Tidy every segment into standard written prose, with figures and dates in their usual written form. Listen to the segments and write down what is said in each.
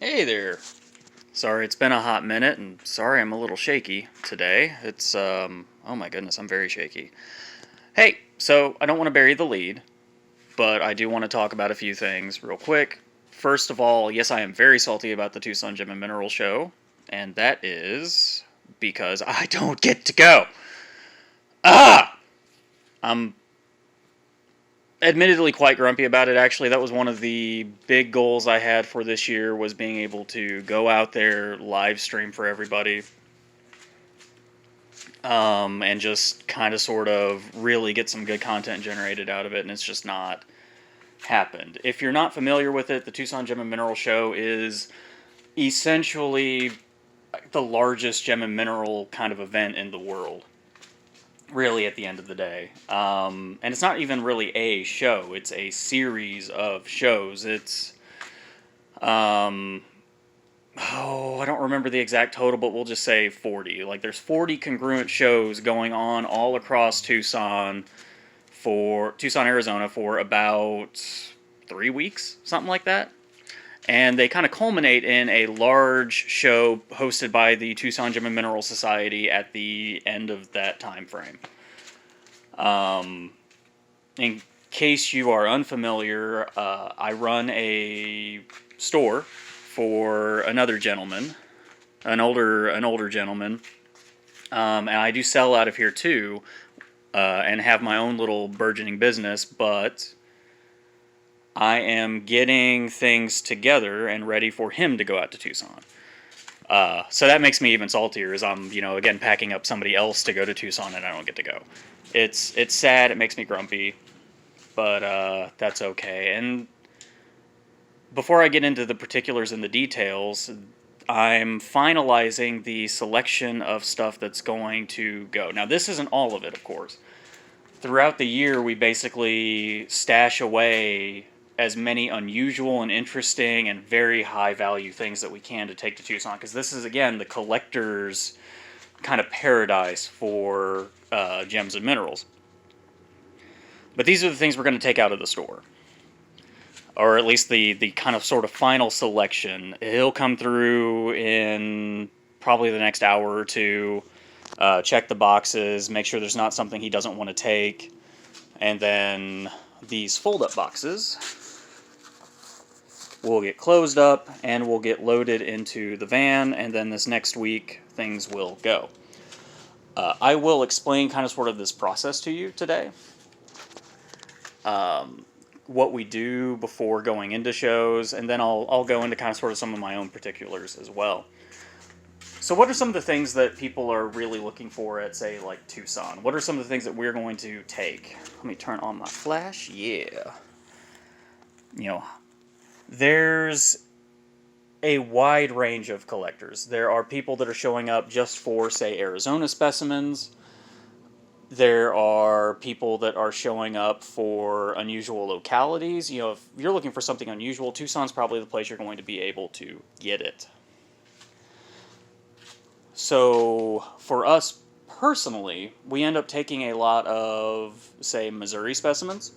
Hey there. Sorry, it's been a hot minute, and sorry I'm a little shaky today. Oh my goodness, I'm very shaky. Hey, so I don't want to bury the lead, but I do want to talk about a few things real quick. First of all, yes, I am very salty about the Tucson Gem and Mineral Show, and that is because I don't get to go. Ah! I'm admittedly quite grumpy about it. Actually, that was one of the big goals I had for this year, was being able to go out there, live stream for everybody, and just kind of sort of really get some good content generated out of it, and it's just not happened. If you're not familiar with it, the Tucson Gem and Mineral Show is essentially the largest gem and mineral kind of event in the world, really, at the end of the day. And it's not even really a show, it's a series of shows. I don't remember the exact total, but we'll just say 40. Like, there's 40 congruent shows going on all across Tucson, Arizona, for about 3 weeks, something like that. And they kind of culminate in a large show hosted by the Tucson Gem and Mineral Society at the end of that time frame. In case you are unfamiliar, I run a store for another gentleman, an older gentleman, and I do sell out of here too, and have my own little burgeoning business, but I am getting things together and ready for him to go out to Tucson. So that makes me even saltier, as I'm, again, packing up somebody else to go to Tucson and I don't get to go. It's sad, it makes me grumpy, but that's okay. And before I get into the particulars and the details, I'm finalizing the selection of stuff that's going to go. Now, this isn't all of it, of course. Throughout the year, we basically stash away as many unusual and interesting and very high-value things that we can to take to Tucson, because this is, again, the collector's kind of paradise for gems and minerals. But these are the things we're going to take out of the store. Or at least the kind of sort of final selection. He'll come through in probably the next hour or two, check the boxes, make sure there's not something he doesn't want to take, and then these fold-up boxes will get closed up and will get loaded into the van, and then this next week things will go. I will explain kind of sort of this process to you today. What we do before going into shows, and then I'll go into kind of sort of some of my own particulars as well. So what are some of the things that people are really looking for at, say, like Tucson? What are some of the things that we're going to take? Let me turn on my flash. Yeah. There's a wide range of collectors. There are people that are showing up just for, say, Arizona specimens. There are people that are showing up for unusual localities. If you're looking for something unusual, Tucson's probably the place you're going to be able to get it. So, for us personally, we end up taking a lot of, say, Missouri specimens.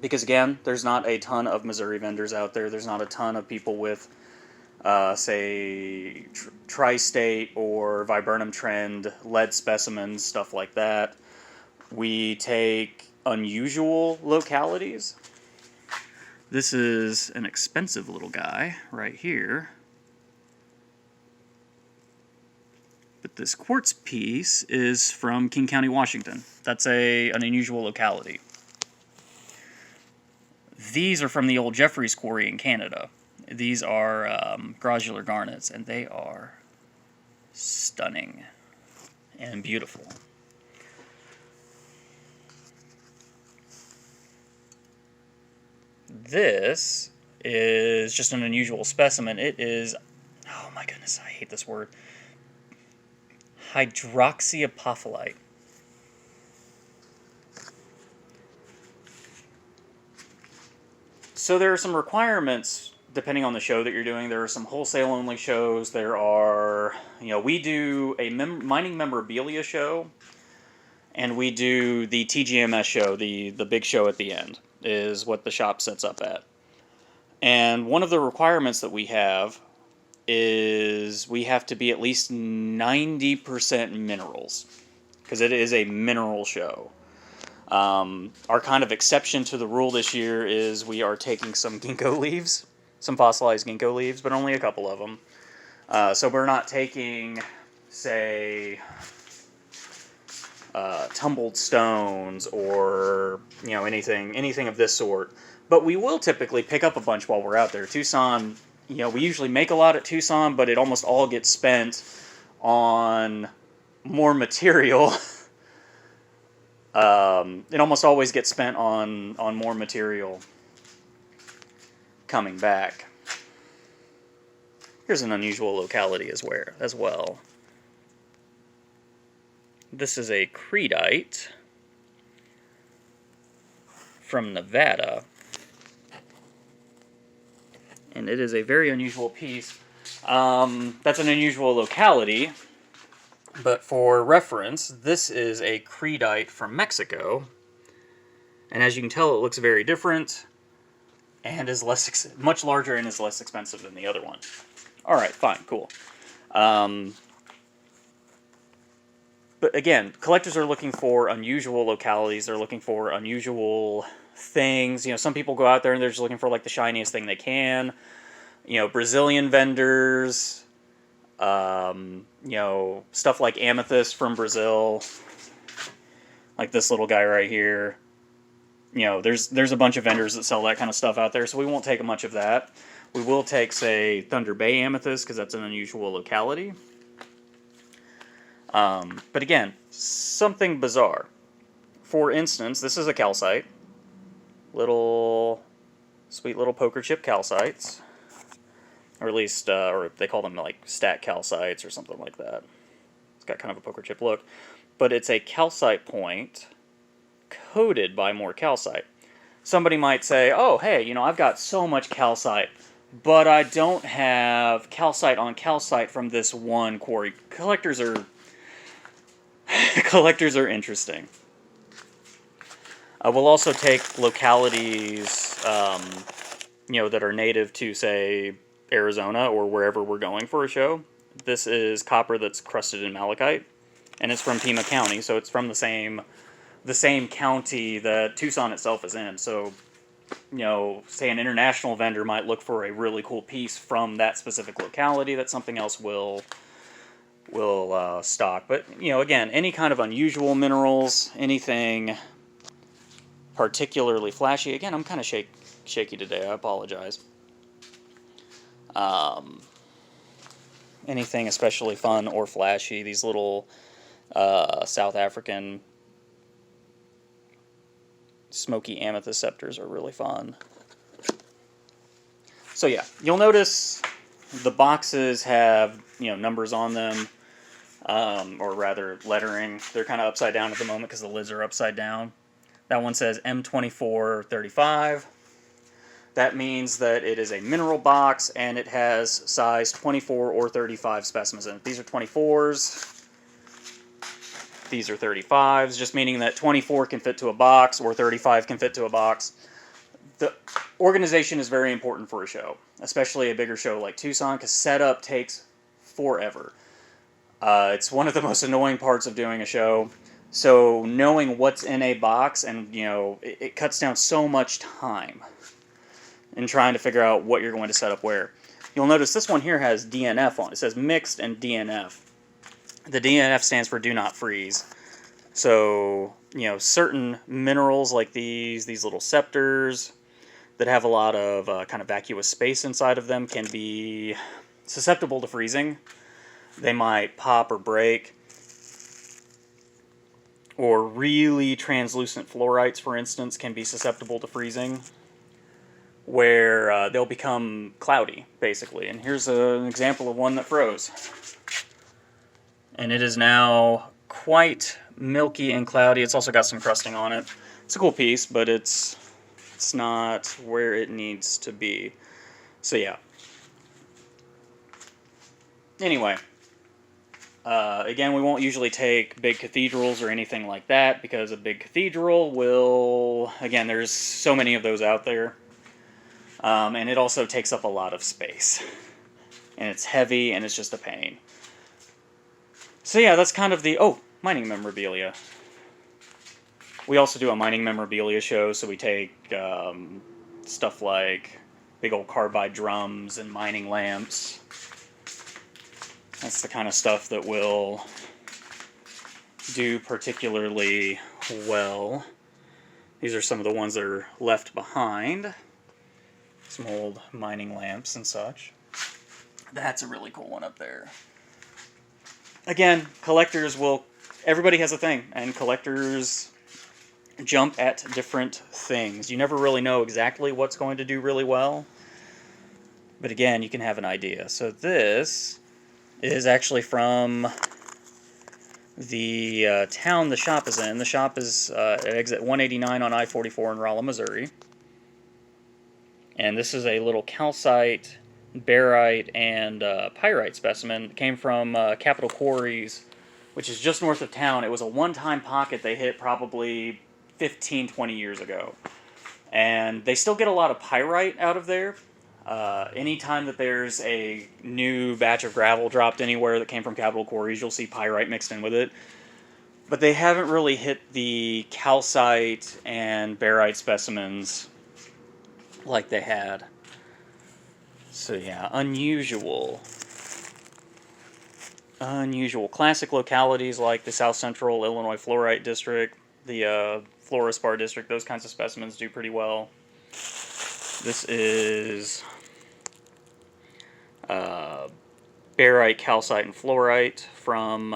Because, again, there's not a ton of Missouri vendors out there. There's not a ton of people with, say, tri-state or viburnum trend lead specimens, stuff like that. We take unusual localities. This is an expensive little guy right here. But this quartz piece is from King County, Washington. That's an unusual locality. These are from the old Jeffries Quarry in Canada. These are gradular garnets, and they are stunning and beautiful. This is just an unusual specimen. It is, oh my goodness, I hate this word, hydroxyapophyllite. So there are some requirements depending on the show that you're doing. There are some wholesale-only shows. There are, we do a mining memorabilia show, and we do the TGMS show, the big show at the end, is what the shop sets up at. And one of the requirements that we have is we have to be at least 90% minerals, because it is a mineral show. Our kind of exception to the rule this year is we are taking some ginkgo leaves, some fossilized ginkgo leaves, but only a couple of them. So we're not taking, say, tumbled stones or anything of this sort. But we will typically pick up a bunch while we're out there. Tucson, we usually make a lot at Tucson, but it almost all gets spent on more material. It almost always gets spent on more material coming back. Here's an unusual locality as well. This is a creedite from Nevada. And it is a very unusual piece. That's an unusual locality. But for reference, this is a creedite from Mexico. And as you can tell, it looks very different. And is much larger and is less expensive than the other one. Alright, fine, cool. But again, collectors are looking for unusual localities. They're looking for unusual things. Some people go out there and they're just looking for like the shiniest thing they can. Brazilian vendors, stuff like amethyst from Brazil, like this little guy right here. There's a bunch of vendors that sell that kind of stuff out there, so we won't take much of that. We will take, say, Thunder Bay amethyst, because that's an unusual locality. But again, something bizarre. For instance, this is a calcite. Sweet little poker chip calcites. Or at least, or they call them like stat calcites or something like that. It's got kind of a poker chip look. But it's a calcite point coated by more calcite. Somebody might say, oh, hey, I've got so much calcite, but I don't have calcite on calcite from this one quarry. Collectors are interesting. We'll also take localities, that are native to, say, Arizona or wherever we're going for a show. This is copper that's crusted in malachite, and it's from Pima County, so it's from the same county that Tucson itself is in. So, say an international vendor might look for a really cool piece from that specific locality that something else will stock. But, again, any kind of unusual minerals, anything particularly flashy. Again, I'm kind of shaky today. I apologize. Anything especially fun or flashy. These little South African smoky amethyst scepters are really fun. So yeah, you'll notice the boxes have numbers on them, or rather lettering. They're kind of upside down at the moment because the lids are upside down. That one says M2435. That means that it is a mineral box, and it has size 24 or 35 specimens in it. These are 24s. These are 35s, just meaning that 24 can fit to a box, or 35 can fit to a box. The organization is very important for a show, especially a bigger show like Tucson, because setup takes forever. It's one of the most annoying parts of doing a show. So knowing what's in a box, and it cuts down so much time in trying to figure out what you're going to set up where. You'll notice this one here has DNF on it. It says mixed and DNF. The DNF stands for do not freeze. So, certain minerals like these little scepters that have a lot of kind of vacuous space inside of them can be susceptible to freezing. They might pop or break. Or really translucent fluorites, for instance, can be susceptible to freezing, where they'll become cloudy, basically. And here's an example of one that froze. And it is now quite milky and cloudy. It's also got some crusting on it. It's a cool piece, but it's not where it needs to be. So yeah. Anyway. Again, we won't usually take big cathedrals or anything like that, because a big cathedral will... Again, there's so many of those out there. And it also takes up a lot of space. And it's heavy, and it's just a pain. So yeah, that's kind of the... Oh, mining memorabilia. We also do a mining memorabilia show, so we take stuff like big old carbide drums and mining lamps. That's the kind of stuff that will do particularly well. These are some of the ones that are left behind. Some old mining lamps and such. That's a really cool one up there. Again, collectors will... Everybody has a thing, and collectors jump at different things. You never really know exactly what's going to do really well. But again, you can have an idea. So this is actually from the town the shop is in. The shop is at exit 189 on I-44 in Rolla, Missouri. And this is a little calcite, barite, and pyrite specimen. It came from Capital Quarries, which is just north of town. It was a one-time pocket they hit probably 15, 20 years ago. And they still get a lot of pyrite out of there. Anytime that there's a new batch of gravel dropped anywhere that came from Capital Quarries, you'll see pyrite mixed in with it. But they haven't really hit the calcite and barite specimens like they had. So yeah, unusual. Classic localities like the South Central Illinois Fluorite District, the Fluorspar District, those kinds of specimens do pretty well. This is barite, calcite, and fluorite from,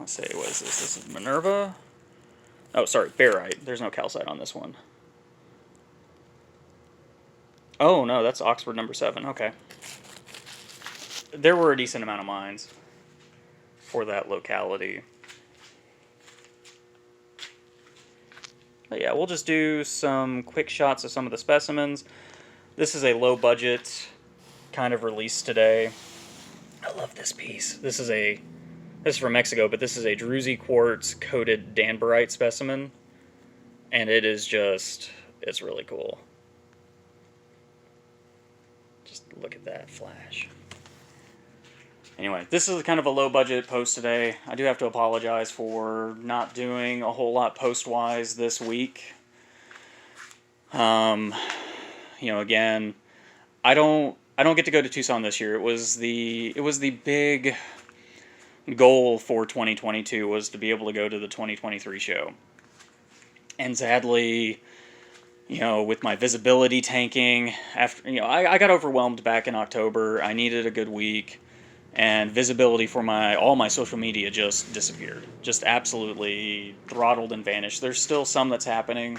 let's see, what is this? This is Minerva? Oh, sorry, barite. There's no calcite on this one. Oh, no, that's Oxford number 7. Okay. There were a decent amount of mines for that locality. But yeah, we'll just do some quick shots of some of the specimens. This is a low budget kind of release today. I love this piece. This is from Mexico, but this is a Druzy quartz coated danbarite specimen. And it is just, it's really cool. Just look at that flash. Anyway, this is kind of a low-budget post today. I do have to apologize for not doing a whole lot post-wise this week. You know, again, I don't get to go to Tucson this year. It was the big goal for 2022 was to be able to go to the 2023 show. And sadly, you know, with my visibility tanking, after I got overwhelmed back in October. I needed a good week. And visibility for all my social media just disappeared. Just absolutely throttled and vanished. There's still some that's happening,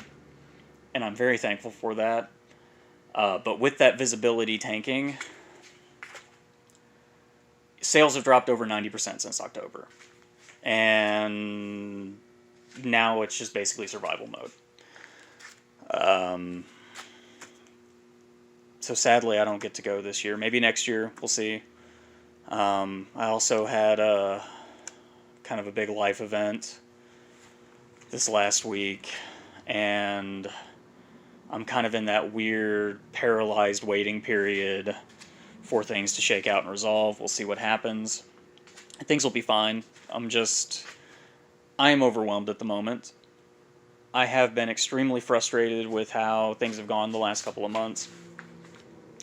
and I'm very thankful for that. But with that visibility tanking, sales have dropped over 90% since October. And now it's just basically survival mode. So sadly, I don't get to go this year. Maybe next year, we'll see. I also had a kind of a big life event this last week, and I'm kind of in that weird paralyzed waiting period for things to shake out and resolve. We'll see what happens. Things will be fine. I am overwhelmed at the moment. I have been extremely frustrated with how things have gone the last couple of months,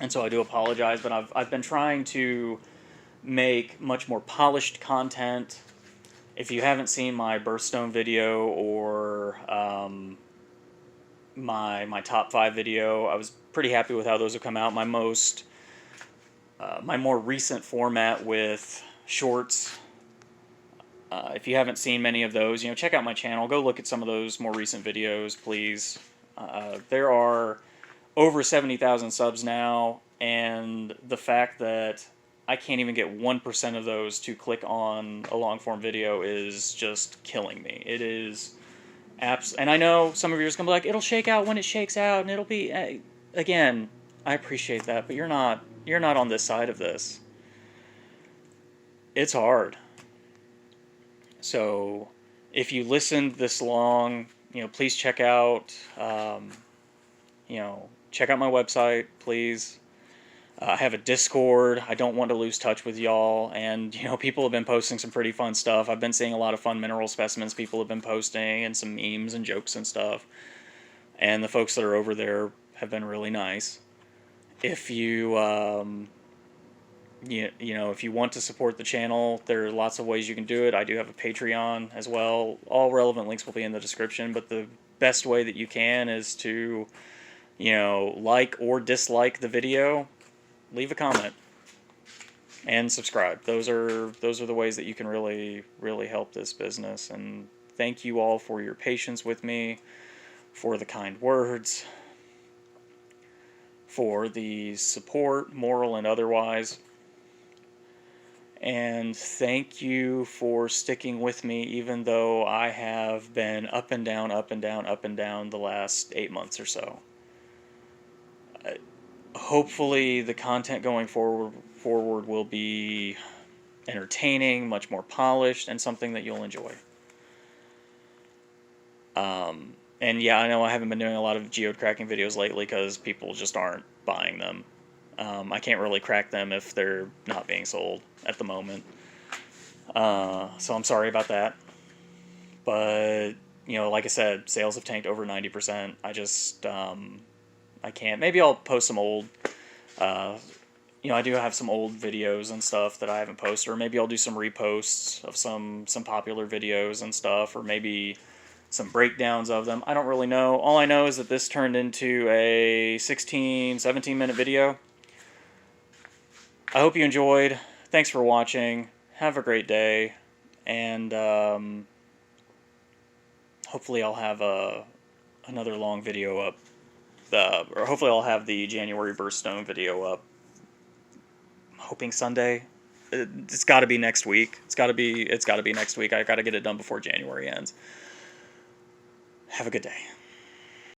and so I do apologize, but I've been trying to make much more polished content. If you haven't seen my birthstone video or my top 5 video, I was pretty happy with how those have come out. My more recent format with shorts. If you haven't seen many of those, check out my channel. Go look at some of those more recent videos, please. There are over 70,000 subs now, and the fact that I can't even get 1% of those to click on a long-form video is just killing me. It is and I know some of you are going to be like, it'll shake out when it shakes out, and it'll be... Again, I appreciate that, but you're not on this side of this. It's hard. So, if you listened this long, please check out, check out my website, please. I have a Discord. I don't want to lose touch with y'all. And, people have been posting some pretty fun stuff. I've been seeing a lot of fun mineral specimens people have been posting and some memes and jokes and stuff. And the folks that are over there have been really nice. If you, if you want to support the channel, there are lots of ways you can do it. I do have a Patreon as well. All relevant links will be in the description. But the best way that you can is to, like or dislike the video. Leave a comment and subscribe. Those are the ways that you can really help this business. And thank you all for your patience with me, for the kind words, for the support, moral and otherwise. And thank you for sticking with me, even though I have been up and down, up and down, up and down the last 8 months or so. Hopefully the content going forward will be entertaining, much more polished, and something that you'll enjoy. And yeah, I know I haven't been doing a lot of geode cracking videos lately because people just aren't buying them. I can't really crack them if they're not being sold at the moment. So I'm sorry about that. But, like I said, sales have tanked over 90%. I can't. Maybe I'll post some old, I do have some old videos and stuff that I haven't posted, or maybe I'll do some reposts of some popular videos and stuff, or maybe some breakdowns of them. I don't really know. All I know is that this turned into a 17 minute video. I hope you enjoyed. Thanks for watching. Have a great day, and hopefully I'll have another long video up. Or hopefully I'll have the January birthstone video up. I'm hoping Sunday. It's got to be next week. It's got to be next week. I got to get it done before January ends. Have a good day.